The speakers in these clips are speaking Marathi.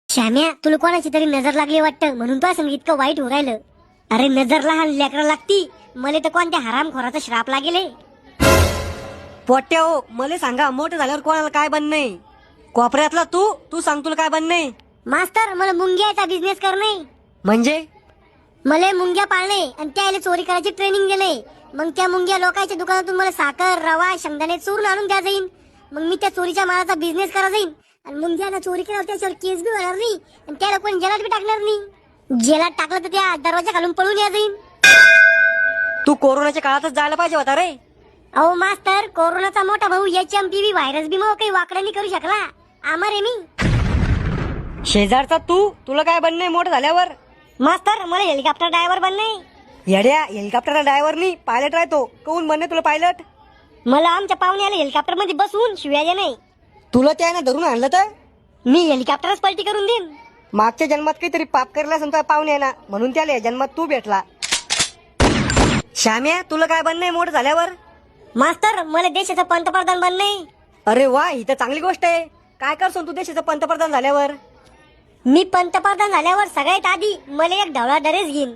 श्याम्या, तुला कोणाची तरी नजर लागली वाटतं म्हणून तो संग इतकं वाईट हो राहिलं. अरे नजर लहान लेकरा लागती, मला तर कोणत्या हरामखोराचा श्राप लागेल. पोट्या हो, मला सांगा मोठं झाल्यावर कोणाला काय बनणे? कोपऱ्यातला तू सांग तुला काय बनणे? मास्तर, मला मुंग्याचा बिझनेस करणे. म्हणजे मला मुंग्या पाळणे आणि त्याला चोरी करायची ट्रेनिंग दिले. मग त्या मुंग्या लोकांच्या दुकानातून मला साखर, रवा, शेंगदाणे चोरून आणून द्या जाईन. मग मी त्या चोरीच्या मालाचा बिझनेस करा जाईन आणि मुंग्याला चोरी केल्यावर त्याच्यावर केस बी होणार नाही आणि त्याला कोणी जेलात बी टाकणार नाही. जेलात टाकलं तर त्या दरवाजा घालून पळून या जाईन. तू कोरोनाच्या काळातच जायला पाहिजे होता रे. अहो मास्तर, कोरोनाचा मोठा भाऊ HMPV व्हायरस बी मग काही वाकड्यानी करू शकला. आमर आहे मी. शेजारचा तुला काय बनणे मोठं झाल्यावर? मास्तर, मला हेलिकॉप्टर ड्रायव्हर बनणे. येड्या, हेलिकॉप्टरचा ड्रायव्हर नाही पायलट राहतो. कोण बनणे तुला पायलट? मला आमच्या पाहुण्याला हेलिकॉप्टर मध्ये बसवून शिवाय नाही. तुला त्याने धरून आणलं तर मी हेलिकॉप्टरच पलटी करून देईन. मागच्या जन्मात काहीतरी पाप करला समजा पाहुणे ना, म्हणून त्याला या जन्मात तू भेटला. श्याम्या, तुला काय बनणे मोठं झाल्यावर? मास्तर, मला देशाचा पंतप्रधान बनणे. अरे वा, ही तर चांगली गोष्ट आहे. काय करतो तू देशाचा पंतप्रधान झाल्यावर? मी पंतप्रधान झाल्यावर सगळ्यात आधी मला एक ढवळा ड्रेस घेईन.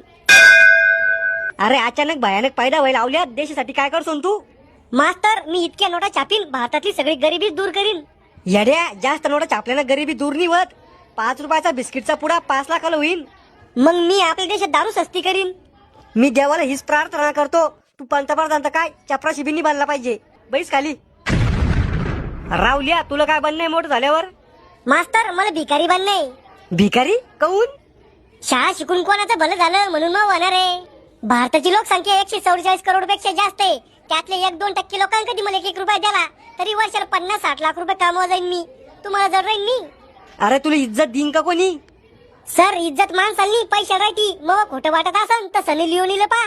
अरे अचानक भयानक पैदा व्हायला लावल्यात, देशासाठी काय करतो तू? मास्तर, मी इतक्या नोटा छापीन, भारतातली सगळी गरिबी दूर करीन. येड्या, जास्त नोटा छापल्यानं गरिबी दूर नाही होत. 5 रुपयाचा बिस्किटचा पुडा 5 लाखाला होईल. मग मी आपल्या देशात दारू सस्ती करीन. मी देवाला हीच प्रार्थना करतो, तू पंतप्रधान तर काय चपराशी बिन्नी बांधला पाहिजे. बैस खाली. रावल्या, तुला काय बनणे मोठं झाल्यावर? मास्तर, मला भिकारी बनणे. भिकारी काऊन? शाळा शिकून कोणाचं भलं झालं म्हणून मग होणार आहे. भारताची लोकसंख्या 144 करोड पेक्षा जास्त आहे. त्यातले 1-2% लोकांना कधी मला 1 रुपया द्याला तरी वर्षाला 50-60 लाख रुपये कमवा जाईन मी. तुम्हाला जड राहीन मी. अरे तुला इज्जत देईन का कोणी? सर, इज्जत माणसांनी पैशा राहती. मग खोटं वाटत असन तर सनी लिओनीला पा.